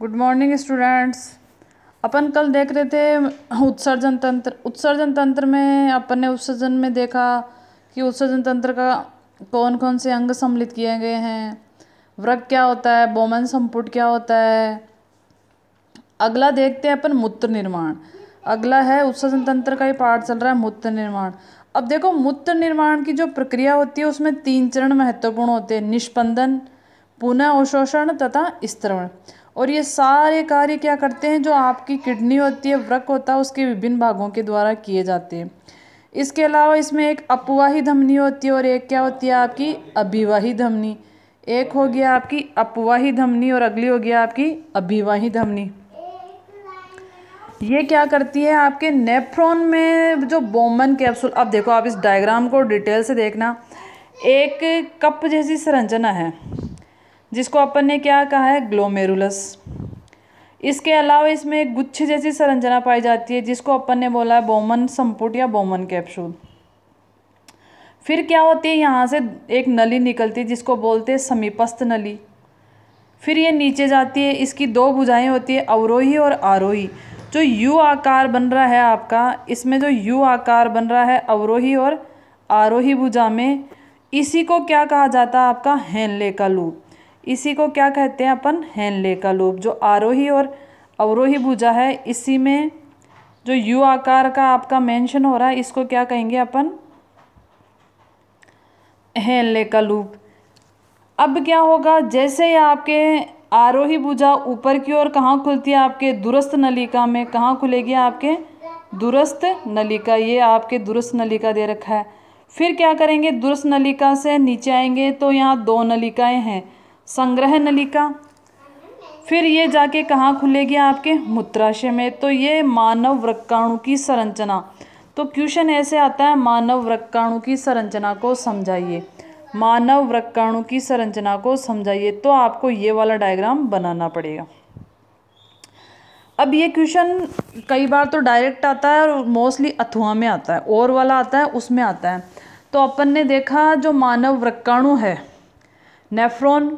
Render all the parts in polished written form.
Good morning students. अपन कल देख रहे थे उत्सर्जन तंत्र में अपन ने उत्सर्जन में देखा कि उत्सर्जन तंत्र का कौन कौन से अंग सम्मिलित किए गए हैं, वृक्क क्या होता है, बोमन संपुट क्या होता है। अगला देखते हैं अपन मूत्र निर्माण। अगला है उत्सर्जन तंत्र का ही पार्ट चल रहा है मूत्र निर्माण। अब देखो मूत्र निर्माण की जो प्रक्रिया होती है उसमें 3 चरण महत्वपूर्ण होते हैं, निष्पंदन, पुनः अवशोषण तथा स्त्रवण। और ये सारे कार्य क्या करते हैं, जो आपकी किडनी होती है, वृक्क होता है, उसके विभिन्न भागों के द्वारा किए जाते हैं। इसके अलावा इसमें एक अपवाही धमनी होती है और एक क्या होती है आपकी अभिवाही धमनी। एक हो गया आपकी अपवाही धमनी और अगली हो गया आपकी अभिवाही धमनी। ये क्या करती है आपके नेफ्रॉन में जो बोमन कैप्सूल। अब देखो आप इस डायग्राम को डिटेल से देखना। एक कप जैसी संरचना है जिसको अपन ने क्या कहा है, ग्लोमेरुलस। इसके अलावा इसमें एक गुच्छे जैसी संरचना पाई जाती है जिसको अपन ने बोला है बोमन संपुट या बोमन कैप्सूल। फिर क्या होती है, यहाँ से एक नली निकलती है जिसको बोलते हैं समीपस्थ नली। फिर ये नीचे जाती है, इसकी 2 भुजाएं होती है, अवरोही और आरोही। जो यू आकार बन रहा है आपका, इसमें जो यू आकार बन रहा है अवरोही और आरोही भुजा में, इसी को क्या कहा जाता है आपका हेनले का लूप। इसी को क्या कहते हैं अपन, हेनले का लूप। जो आरोही और अवरोही भुजा है, इसी में जो यू आकार का आपका मेंशन हो रहा है, इसको क्या कहेंगे अपन, हेनले का लूप। अब क्या होगा, जैसे ही आपके आरोही भुजा ऊपर की ओर कहाँ खुलती है, आपके दूरस्थ नलिका में। कहाँ खुलेगी, आपके दूरस्थ नलिका। ये आपके दूरस्थ नलिका दे रखा है। फिर क्या करेंगे, दूरस्थ नलिका से नीचे आएंगे तो यहाँ 2 नलिकाएं हैं, संग्रह नलिका। फिर ये जाके कहाँ खुलेगी, आपके मूत्राशय में। तो ये मानव वृक्काणु की संरचना। तो क्वेश्चन ऐसे आता है, मानव वृक्काणु की संरचना को समझाइए। मानव वृक्काणु की संरचना को समझाइए, तो आपको ये वाला डायग्राम बनाना पड़ेगा। अब ये क्वेश्चन कई बार तो डायरेक्ट आता है और मोस्टली अथवा में आता है, और वाला आता है उसमें आता है। तो अपन ने देखा जो मानव वृक्काणु है नेफ्रॉन,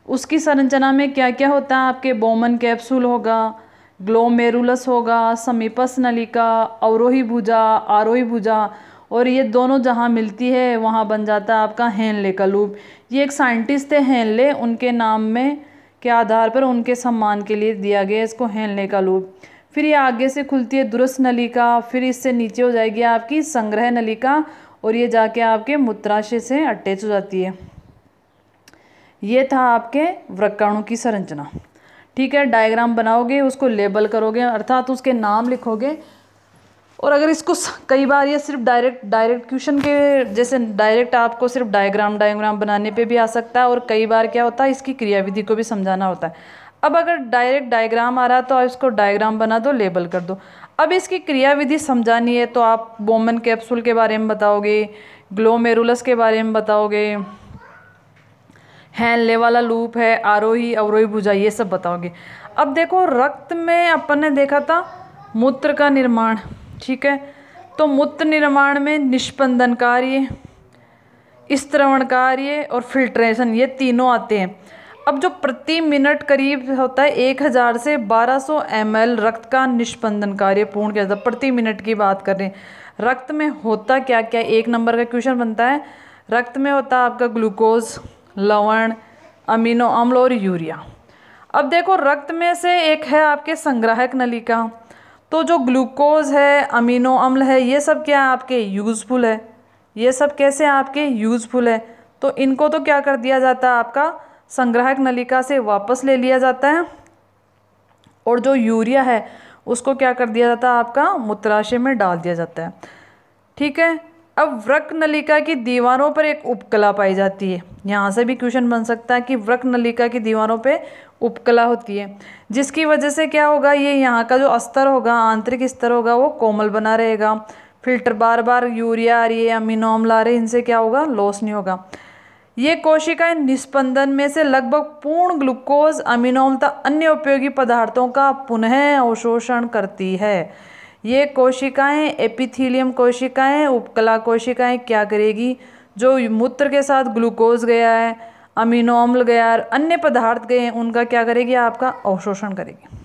उसकी संरचना में क्या क्या होता है, आपके बोमन कैप्सूल होगा, ग्लोमेरुलस होगा, समीपस्थ नलिका, अवरोही भुजा, आरोही भुजा, और ये दोनों जहाँ मिलती है वहाँ बन जाता है आपका हेनले का लूप। ये एक साइंटिस्ट थे हेनले, उनके नाम में के आधार पर उनके सम्मान के लिए दिया गया इसको हेनले का लूप। फिर ये आगे से खुलती है दूरस्थ नलिका, फिर इससे नीचे हो जाएगी आपकी संग्रह नलिका, और ये जाके आपके मूत्राशय से अटैच हो जाती है। ये था आपके वृक्काणु की संरचना। ठीक है, डायग्राम बनाओगे, उसको लेबल करोगे, अर्थात उसके नाम लिखोगे। और अगर इसको कई बार ये सिर्फ डायरेक्ट क्वेश्चन के जैसे डायरेक्ट आपको सिर्फ डायग्राम बनाने पे भी आ सकता है, और कई बार क्या होता है इसकी क्रियाविधि को भी समझाना होता है। अब अगर डायरेक्ट डायग्राम आ रहा है तो आप इसको डायग्राम बना दो, लेबल कर दो। अब इसकी क्रियाविधि समझानी है तो आप बोमन कैप्सूल के बारे में बताओगे, ग्लोमेरुलस के बारे में बताओगे, हेनले वाला लूप है, आरोही अवरोही भुजा, ये सब बताओगे। अब देखो रक्त में अपन ने देखा था मूत्र का निर्माण। ठीक है, तो मूत्र निर्माण में निष्पंदन कार्य, स्त्रवण कार्य और फिल्ट्रेशन, ये तीनों आते हैं। अब जो प्रति मिनट करीब होता है 1000 से 1200 ml रक्त का निष्पंदन कार्य पूर्ण किया जाता है। प्रति मिनट की बात कर रहे हैं। रक्त में होता क्या क्या, 1 नंबर का क्वेश्चन बनता है। रक्त में होता है आपका ग्लूकोज, लवण, अमीनो अम्ल और यूरिया। अब देखो रक्त में से एक है आपके संग्राहक नलिका। तो जो ग्लूकोज है, अमीनो अम्ल है, ये सब क्या है आपके यूज़फुल है। ये सब कैसे आपके यूज़फुल है, तो इनको तो क्या कर दिया जाता है आपका संग्राहक नलिका से वापस ले लिया जाता है, और जो यूरिया है उसको क्या कर दिया जाता है आपका मूत्राशय में डाल दिया जाता है। ठीक है, अब वृक्क नलिका की दीवारों पर एक उपकला पाई जाती है। यहाँ से भी क्वेश्चन बन सकता है कि वृक्क नलिका की दीवारों पे उपकला होती है, जिसकी वजह से क्या होगा, ये यहाँ का जो स्तर होगा, आंतरिक स्तर होगा, वो कोमल बना रहेगा। फिल्टर बार बार यूरिया आ रही है, अमीनो अम्ल आ रहे हैं, इनसे क्या होगा, लॉस नहीं होगा। ये कोशिकाएं निस्पंदन में से लगभग पूर्ण ग्लूकोज, अमीनो अम्ल तथा अन्य उपयोगी पदार्थों का पुनः अवशोषण करती है। ये कोशिकाएं एपिथीलियम कोशिकाएं, उपकला कोशिकाएं क्या करेगी, जो मूत्र के साथ ग्लूकोज गया है, अमीनो अम्ल गया, अन्य पदार्थ गए, उनका क्या करेगी आपका अवशोषण करेगी।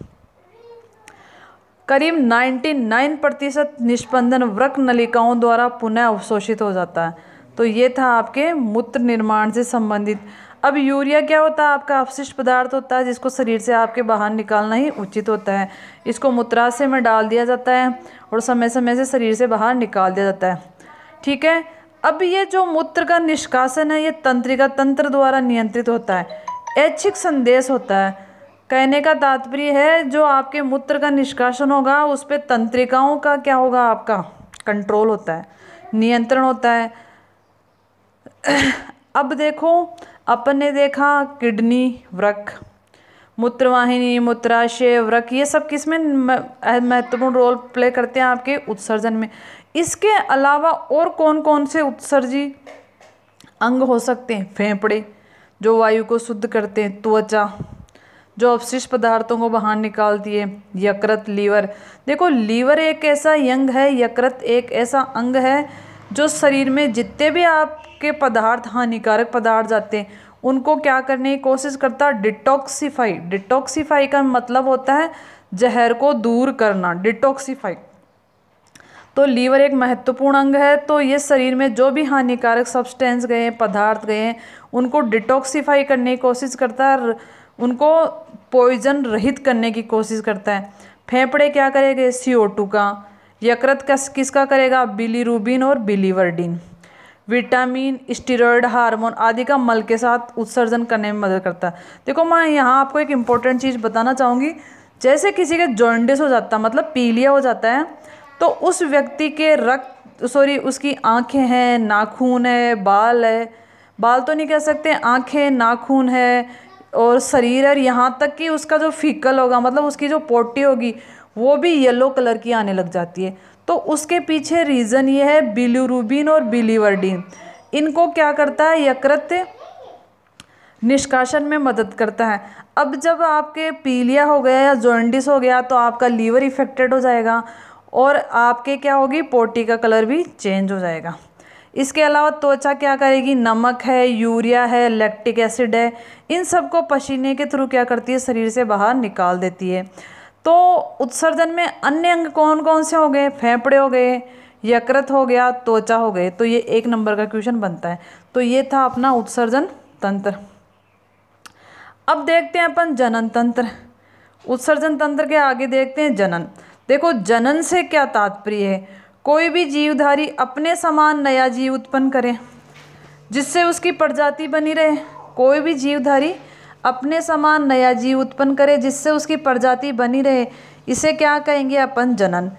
करीब 99% निस्पंदन वृक्क नलिकाओं द्वारा पुनः अवशोषित हो जाता है। तो ये था आपके मूत्र निर्माण से संबंधित। अब यूरिया क्या होता है आपका अपशिष्ट पदार्थ होता है जिसको शरीर से आपके बाहर निकालना ही उचित होता है। इसको मूत्राशय में डाल दिया जाता है और समय समय से शरीर से बाहर निकाल दिया जाता है। ठीक है। अब ये जो मूत्र का निष्कासन है ये तंत्रिका तंत्र द्वारा नियंत्रित होता है। ऐच्छिक संदेश होता है। कहने का तात्पर्य है जो आपके मूत्र का निष्कासन होगा उस पर तंत्रिकाओं का क्या होगा आपका कंट्रोल होता है, नियंत्रण होता है। अब देखो अपन ने देखा किडनी, वृक्क, मूत्रवाहिनी, मूत्राशय, वृक्क, ये सब किस में महत्वपूर्ण रोल प्ले करते हैं आपके उत्सर्जन में। इसके अलावा और कौन कौन से उत्सर्जी अंग हो सकते हैं? फेफड़े जो वायु को शुद्ध करते हैं, त्वचा जो अपशिष्ट पदार्थों को बाहर निकालती है, यकृत, लीवर। देखो लीवर एक ऐसा अंग है, यकृत एक ऐसा अंग है जो शरीर में जितने भी आपके पदार्थ, हानिकारक पदार्थ जाते हैं उनको क्या करने की कोशिश करता है? डिटॉक्सिफाई। डिटॉक्सिफाई का मतलब होता है जहर को दूर करना, डिटॉक्सिफाई। तो लीवर एक महत्वपूर्ण अंग है। तो ये शरीर में जो भी हानिकारक सब्सटेंस गए, पदार्थ गए, उनको डिटॉक्सिफाई करने की कोशिश करता है, उनको पॉइजन रहित करने की कोशिश करता है। फेफड़े क्या करेंगे? CO2 का। यकृत का किसका करेगा? बिलीरुबिन और बिलीवर्डिन। विटामिन, स्टीरॉयड, हार्मोन आदि का मल के साथ उत्सर्जन करने में मदद करता है। देखो मैं यहाँ आपको एक इम्पोर्टेंट चीज़ बताना चाहूँगी। जैसे किसी का जॉन्डिस हो जाता है, मतलब पीलिया हो जाता है, तो उस व्यक्ति के उसकी आँखें हैं, नाखून है, बाल है, बाल तो नहीं कह सकते, आँखें, नाखून है और शरीर है, यहाँ तक कि उसका जो फीकल होगा, मतलब उसकी जो पोटी होगी वो भी येलो कलर की आने लग जाती है। तो उसके पीछे रीज़न ये है बिलीरुबिन और बिलीवर्डिन। इनको क्या करता है? यकृत निष्कासन में मदद करता है। अब जब आपके पीलिया हो गया या जॉन्डिस हो गया तो आपका लीवर इफेक्टेड हो जाएगा और आपके क्या होगी? पोटी का कलर भी चेंज हो जाएगा। इसके अलावा त्वचा क्या करेगी? नमक है, यूरिया है, लैक्टिक एसिड है, इन सबको पसीने के थ्रू क्या करती है? शरीर से बाहर निकाल देती है। तो उत्सर्जन में अन्य अंग कौन कौन से हो गए? फेफड़े हो गए, यकृत हो गया, त्वचा हो गए। तो ये 1 नंबर का क्वेश्चन बनता है। तो ये था अपना उत्सर्जन तंत्र। अब देखते हैं अपन जनन तंत्र। उत्सर्जन तंत्र के आगे देखते हैं जनन। देखो जनन से क्या तात्पर्य है? कोई भी जीवधारी अपने समान नया जीव उत्पन्न करे जिससे उसकी प्रजाति बनी रहे। कोई भी जीवधारी अपने समान नया जीव उत्पन्न करे जिससे उसकी प्रजाति बनी रहे, इसे क्या कहेंगे अपन? जनन।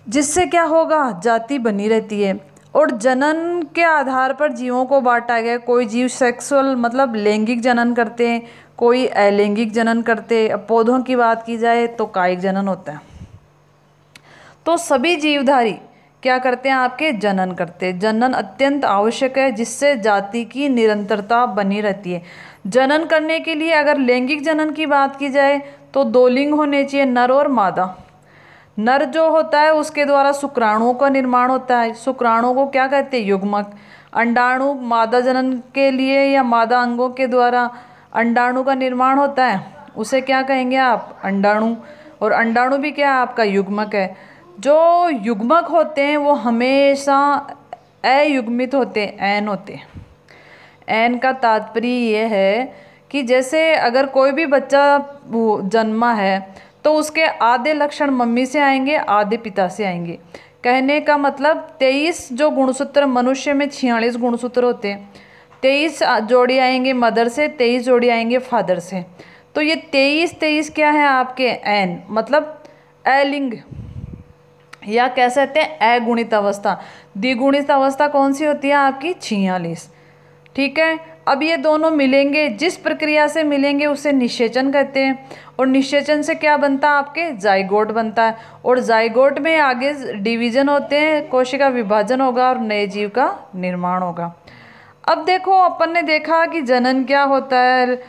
जिससे क्या होगा? जाति बनी रहती है। और जनन के आधार पर जीवों को बांटा गया। कोई जीव सेक्सुअल मतलब लैंगिक जनन करते हैं, कोई अलैंगिक जनन करते। अब पौधों की बात की जाए तो कायिक जनन होता है। तो सभी जीवधारी क्या करते हैं? आपके जनन करते हैं। जनन अत्यंत आवश्यक है जिससे जाति की निरंतरता बनी रहती है। जनन करने के लिए अगर लैंगिक जनन की बात की जाए तो 2 लिंग होने चाहिए, नर और मादा। नर जो होता है उसके द्वारा शुक्राणुओं का निर्माण होता है। शुक्राणुओं को क्या कहते हैं? युग्मक। अंडाणु मादा जनन के लिए या मादा अंगों के द्वारा अंडाणु का निर्माण होता है, उसे क्या कहेंगे आप? अंडाणु। और अंडाणु भी क्या है? आपका युग्मक है। जो युग्मक होते हैं वो हमेशा अयुग्मित होते हैं, ऐन होते हैं। ऐन का तात्पर्य ये है कि जैसे अगर कोई भी बच्चा जन्मा है तो उसके आधे लक्षण मम्मी से आएंगे, आधे पिता से आएंगे। कहने का मतलब 23 जो गुणसूत्र, मनुष्य में 46 गुणसूत्र होते हैं, 23 जोड़ी आएंगे मदर से, 23 जोड़ी आएंगे फादर से। तो ये 23 क्या है आपके? ऐन मतलब अलिंग, या कह सकते हैं अगुणित अवस्था। द्विगुणित अवस्था कौन सी होती है आपकी? 46। ठीक है। अब ये दोनों मिलेंगे, जिस प्रक्रिया से मिलेंगे उसे निषेचन कहते हैं। और निषेचन से क्या बनता है? आपके जाइगोट बनता है। और जाइगोट में आगे डिवीजन होते हैं, कोशिका विभाजन होगा और नए जीव का निर्माण होगा। अब देखो अपन ने देखा कि जनन क्या होता है।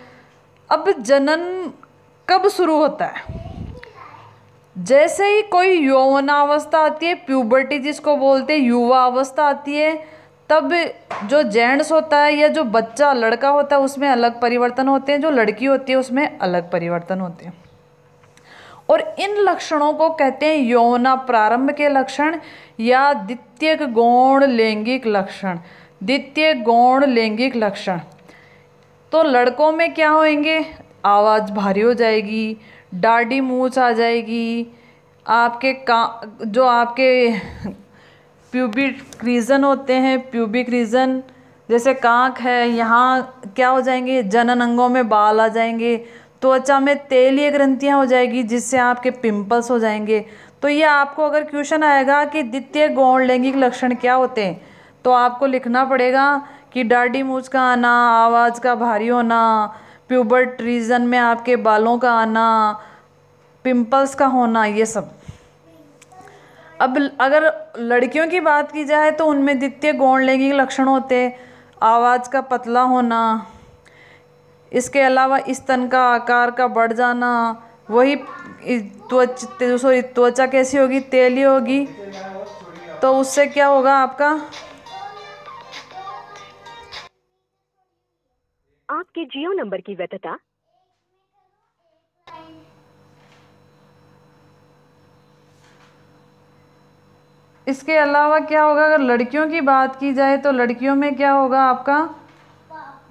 अब जनन कब शुरू होता है? जैसे ही कोई यौवनावस्था आती है, प्यूबर्टी जिसको बोलते हैं, युवा अवस्था आती है, तब जो जेंट्स होता है या जो बच्चा लड़का होता है उसमें अलग परिवर्तन होते हैं, जो लड़की होती है उसमें अलग परिवर्तन होते हैं। और इन लक्षणों को कहते हैं यौवना प्रारंभ के लक्षण या द्वितीयक गौण लैंगिक लक्षण। द्वितीयक गौण लैंगिक लक्षण। तो लड़कों में क्या होंगे, आवाज़ भारी हो जाएगी, दाढ़ी मूंछ आ जाएगी, आपके जो आपके प्यूबिक रीजन होते हैं, प्यूबिक रीजन जैसे कांख है, यहाँ क्या हो जाएंगे, जनन अंगों में बाल आ जाएंगे, त्वचा में तेलीय ग्रंथियाँ हो जाएगी जिससे आपके पिंपल्स हो जाएंगे। तो ये आपको अगर क्वेश्चन आएगा कि द्वितीय गौण लैंगिक लक्षण क्या होते हैं, तो आपको लिखना पड़ेगा कि दाढ़ी मूंछ का आना, आवाज़ का भारी होना, प्यूबर्ट रीजन में आपके बालों का आना, पिंपल्स का होना, ये सब। अब अगर लड़कियों की बात की जाए तो उनमें द्वितीय गौण लैंगिक लक्षण होते हैं आवाज़ का पतला होना, इसके अलावा स्तन का आकार का बढ़ जाना, वही त्वचा कैसी होगी, तेली होगी, तो उससे क्या होगा आपका, आपके जियो नंबर की वैधता। इसके अलावा क्या होगा, अगर लड़कियों की बात की जाए तो लड़कियों में क्या होगा आपका,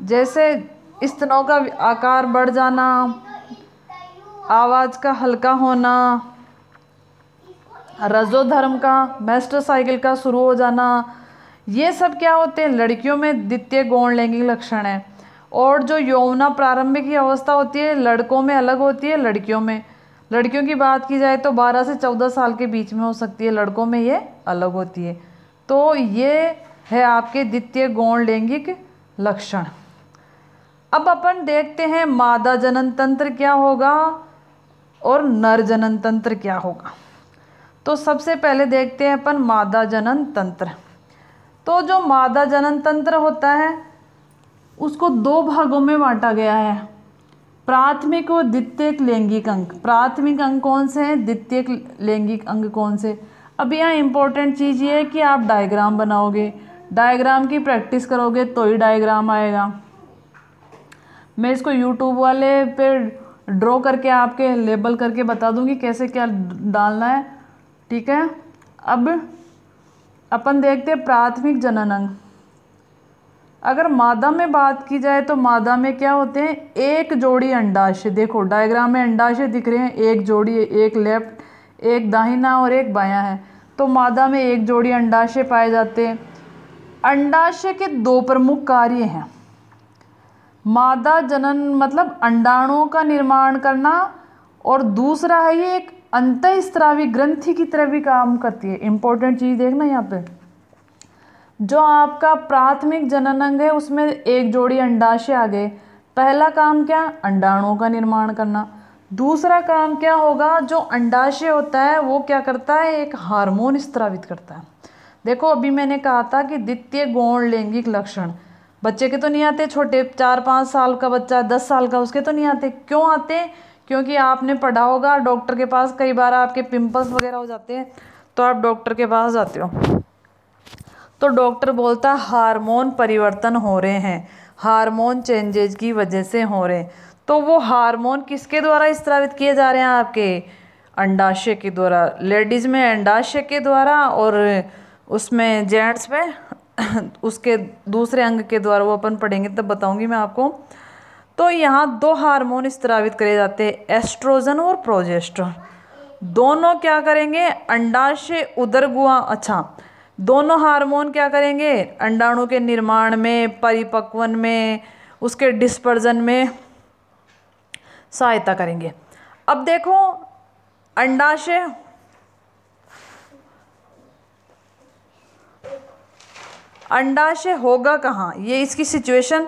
जैसे स्तनों का आकार बढ़ जाना, आवाज़ का हल्का होना, रजोधर्म का, मेस्टर साइकिल का शुरू हो जाना, ये सब क्या होते हैं, लड़कियों में द्वितीय गौण लैंगिक लक्षण है। और जो यौवना प्रारंभ की अवस्था होती है लड़कों में अलग होती है, लड़कियों में, लड़कियों की बात की जाए तो 12 से 14 साल के बीच में हो सकती है, लड़कों में ये अलग होती है। तो ये है आपके द्वितीय गौण लैंगिक लक्षण। अब अपन देखते हैं मादा जनन तंत्र क्या होगा और नर जनन तंत्र क्या होगा। तो सबसे पहले देखते हैं अपन मादा जनन तंत्र। तो जो मादा जनन तंत्र होता है उसको 2 भागों में बांटा गया है, प्राथमिक और द्वितीयक लैंगिक अंग। प्राथमिक अंग कौन से हैं, द्वितीयक लैंगिक अंग कौन से। अब यहाँ इंपॉर्टेंट चीज़ ये है कि आप डायग्राम बनाओगे, डायग्राम की प्रैक्टिस करोगे तो ही डायग्राम आएगा। मैं इसको यूट्यूब वाले पे ड्रॉ करके आपके लेबल करके बता दूंगी कैसे क्या डालना है, ठीक है। अब अपन देखते हैं प्राथमिक जनन अंग। अगर मादा में बात की जाए तो मादा में क्या होते हैं, एक जोड़ी अंडाशय। देखो डायग्राम में अंडाशय दिख रहे हैं, एक जोड़ी, एक लेफ्ट, एक दाहिना और एक बायां है। तो मादा में एक जोड़ी अंडाशय पाए जाते हैं। अंडाशय के 2 प्रमुख कार्य हैं। मादा जनन मतलब अंडाणुओं का निर्माण करना, और दूसरा है ये एक अंतःस्रावी ग्रंथि की तरह भी काम करती है। इंपॉर्टेंट चीज़ देखना यहाँ पे, जो आपका प्राथमिक जनन अंग है उसमें एक जोड़ी अंडाशय आ गए। पहला काम क्या, अंडाणुओं का निर्माण करना। दूसरा काम क्या होगा, जो अंडाशय होता है वो क्या करता है, एक हार्मोन स्रावित करता है। देखो अभी मैंने कहा था कि द्वितीय गौण लैंगिक लक्षण बच्चे के तो नहीं आते, छोटे 4-5 साल का बच्चा, 10 साल का, उसके तो नहीं आते। क्यों आते, क्योंकि आपने पढ़ा होगा डॉक्टर के पास, कई बार आपके पिंपल्स वगैरह हो जाते हैं तो आप डॉक्टर के पास जाते हो तो डॉक्टर बोलता है हार्मोन परिवर्तन हो रहे हैं, हार्मोन चेंजेज की वजह से हो रहे हैं। तो वो हार्मोन किसके द्वारा स्रावित किए जा रहे हैं, आपके अंडाशय के द्वारा। लेडीज़ में अंडाशय के द्वारा और उसमें जेंट्स में उसके दूसरे अंग के द्वारा। वो अपन पढ़ेंगे तब बताऊंगी मैं आपको। तो यहाँ 2 हार्मोन स्रावित करे जाते हैं, एस्ट्रोजन और प्रोजेस्टेरोन। दोनों क्या करेंगे, अंडाशय उदर गुहा, अच्छा दोनों हार्मोन क्या करेंगे, अंडाणु के निर्माण में, परिपक्वन में, उसके डिस्पर्जन में सहायता करेंगे। अब देखो अंडाशय होगा कहाँ, ये इसकी सिचुएशन।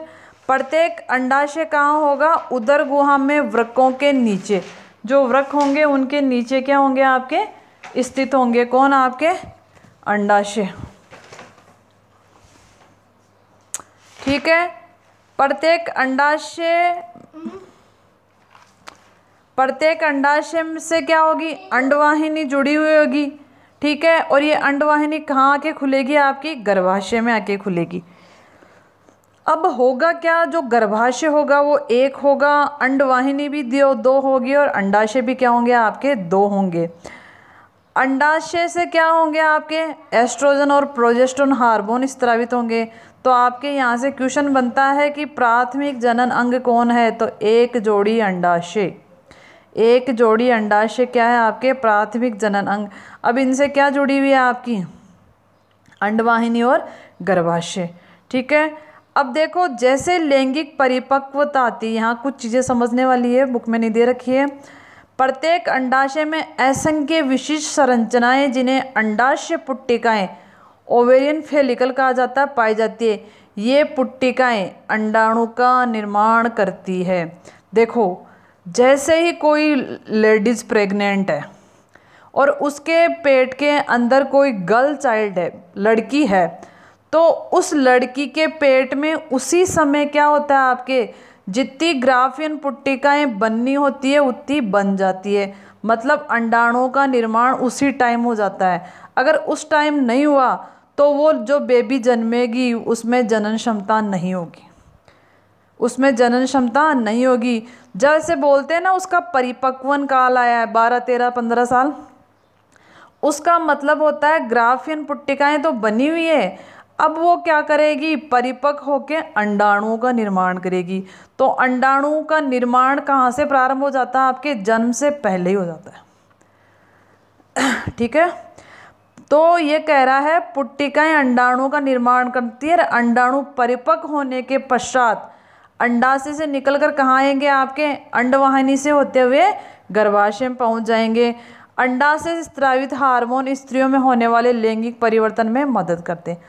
प्रत्येक अंडाशय कहाँ होगा, उदर गुहा में, वृक्कों के नीचे। जो वृक्क होंगे उनके नीचे क्या होंगे, आपके स्थित होंगे। कौन, आपके अंडाशय, ठीक है। प्रत्येक अंडाशय से क्या होगी, अंडवाहिनी जुड़ी हुई होगी, ठीक है। और ये अंडवाहिनी कहाँ आके खुलेगी? आपकी गर्भाशय में आके खुलेगी। अब होगा क्या, जो गर्भाशय होगा वो एक होगा, अंडवाहिनी भी दो होगी और अंडाशय भी क्या होंगे? आपके दो होंगे। अंडाशय से क्या होंगे? आपके एस्ट्रोजन और प्रोजेस्टेरोन हार्मोन स्रावित होंगे। तो आपके यहाँ से क्वेश्चन बनता है कि प्राथमिक जनन अंग कौन है? तो एक जोड़ी अंडाशय। एक जोड़ी अंडाशय क्या है? आपके प्राथमिक जनन अंग। अब इनसे क्या जुड़ी हुई है? आपकी अंडवाहिनी और गर्भाशय। ठीक है। अब देखो, जैसे लैंगिक परिपक्वता आती है, यहाँ कुछ चीज़ें समझने वाली है, बुक में नहीं दे रखी है। प्रत्येक अंडाशय में असंख्य विशिष्ट संरचनाएं, जिन्हें अंडाशय पुट्टिकाएं, ओवेरियन फेलिकल कहा जाता है, पाई जाती है। ये पुट्टिकाएं अंडाणु का निर्माण करती है। देखो, जैसे ही कोई लेडीज प्रेग्नेंट है और उसके पेट के अंदर कोई गर्ल चाइल्ड है, लड़की है, तो उस लड़की के पेट में उसी समय क्या होता है? आपके जितनी ग्राफियन पुट्टिकाएं बननी होती है उतनी बन जाती है। मतलब अंडाणुओं का निर्माण उसी टाइम हो जाता है। अगर उस टाइम नहीं हुआ तो वो जो बेबी जन्मेगी उसमें जनन क्षमता नहीं होगी, उसमें जनन क्षमता नहीं होगी। जैसे बोलते हैं ना, उसका परिपक्वन काल आया है 12, 13, 15 साल, उसका मतलब होता है ग्राफियन पुट्टिकाएं तो बनी हुई है, अब वो क्या करेगी? परिपक्व होकर अंडाणुओं का निर्माण करेगी। तो अंडाणुओं का निर्माण कहाँ से प्रारंभ हो जाता है? आपके जन्म से पहले ही हो जाता है। ठीक है। तो ये कह रहा है पुट्टिकाएं अंडाणुओं का निर्माण करती है। अंडाणु परिपक्व होने के पश्चात अंडाशय से निकलकर कहाँ आएंगे? आपके अंडवाहिनी से होते हुए गर्भाशय में पहुँच जाएंगे। अंडाशय से स्रावित हार्मोन स्त्रियों में होने वाले लैंगिक परिवर्तन में मदद करते हैं।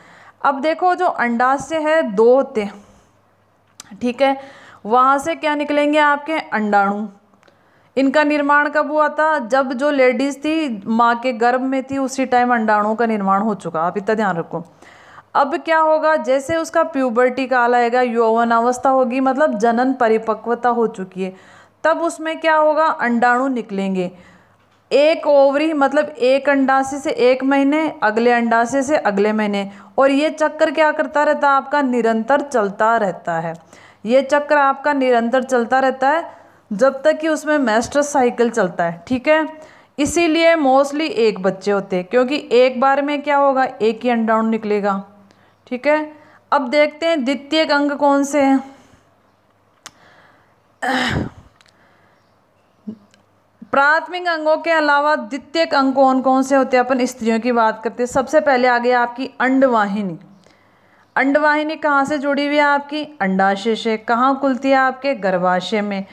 अब देखो, जो अंडाशय है दो होते हैं, ठीक है, वहाँ से क्या निकलेंगे? आपके अंडाणु। इनका निर्माण कब हुआ था? जब जो लेडीज थी माँ के गर्भ में थी उसी टाइम अंडाणुओं का निर्माण हो चुका। आप इतना ध्यान रखो। अब क्या होगा? जैसे उसका प्यूबर्टी काल आएगा, यौवन अवस्था होगी, मतलब जनन परिपक्वता हो चुकी है, तब उसमें क्या होगा? अंडाणु निकलेंगे। एक ओवरी मतलब एक अंडाशय से एक महीने, अगले अंडाशय से अगले महीने, और ये चक्कर क्या करता रहता है? आपका निरंतर चलता रहता है। ये चक्र आपका निरंतर चलता रहता है जब तक कि उसमें मेस्ट्रस साइकिल चलता है। ठीक है। इसीलिए मोस्टली एक बच्चे होते हैं, क्योंकि एक बार में क्या होगा? एक ही अंडाणु निकलेगा। ठीक है। अब देखते हैं द्वितीयक अंग कौन से हैं। प्राथमिक अंगों के अलावा द्वितीयक अंग कौन कौन से होते हैं? अपन स्त्रियों की बात करते हैं। सबसे पहले आ गया आपकी अंडवाहिनी। अंडवाहिनी कहाँ से जुड़ी हुई है? आपकी अंडाशय से। कहाँ खुलती है? आपके गर्भाशय में।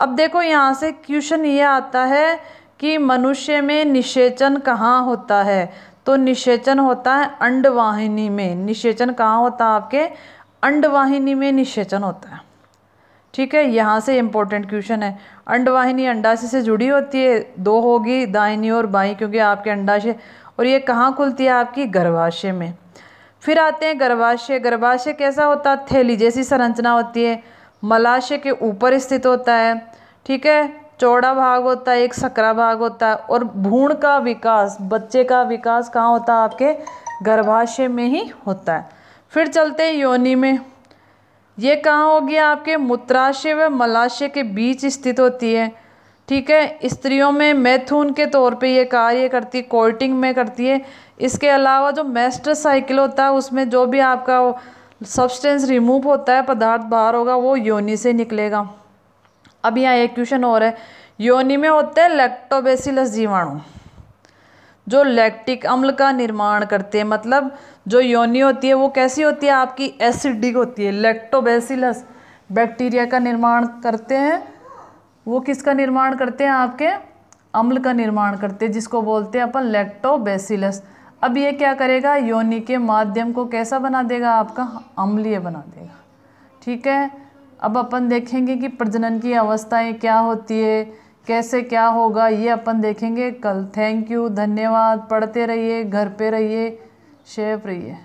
अब देखो, यहाँ से क्वेश्चन ये आता है कि मनुष्य में निषेचन कहाँ होता है? तो निषेचन होता है अंडवाहिनी में। निषेचन कहाँ होता है? आपके अंडवाहिनी में निषेचन होता है। ठीक है। यहाँ से इम्पोर्टेंट क्वेश्चन है। अंडवाहिनी अंडाशय से जुड़ी होती है, दो होगी, दाहिनी और बाईं, क्योंकि आपके अंडाशय, और ये कहाँ खुलती है? आपकी गर्भाशय में। फिर आते हैं गर्भाशय। गर्भाशय कैसा होता है? थैली जैसी संरचना होती है, मलाशय के ऊपर स्थित होता है। ठीक है। चौड़ा भाग होता है, एक सकरा भाग होता है, और भ्रूण का विकास, बच्चे का विकास कहाँ होता है? आपके गर्भाशय में ही होता है। फिर चलते हैं योनि में। ये कहाँ होगी? आपके मूत्राशय व मलाशय के बीच स्थित होती है। ठीक है। स्त्रियों में मैथुन के तौर पे ये कार्य करती, कोर्टिंग में करती है। इसके अलावा जो मेस्ट्रस साइकिल होता है उसमें जो भी आपका सब्सटेंस रिमूव होता है, पदार्थ बाहर होगा, वो योनि से निकलेगा। अब यहाँ एक क्वेश्चन और है। योनि में होते हैं लैक्टोबैसिलस जीवाणु, जो लैक्टिक अम्ल का निर्माण करते हैं। मतलब जो योनि होती है वो कैसी होती है? आपकी एसिडिक होती है। लैक्टोबैसिलस बैक्टीरिया का निर्माण करते हैं। वो किसका निर्माण करते हैं? आपके अम्ल का निर्माण करते हैं, जिसको बोलते हैं अपन लैक्टोबैसिलस। अब ये क्या करेगा? योनि के माध्यम को कैसा बना देगा? आपका अम्लीय बना देगा। ठीक है। अब अपन देखेंगे कि प्रजनन की अवस्थाएं क्या होती है, कैसे क्या होगा, ये अपन देखेंगे कल। थैंक यू, धन्यवाद। पढ़ते रहिए, घर पे रहिए, सेफ रहिए।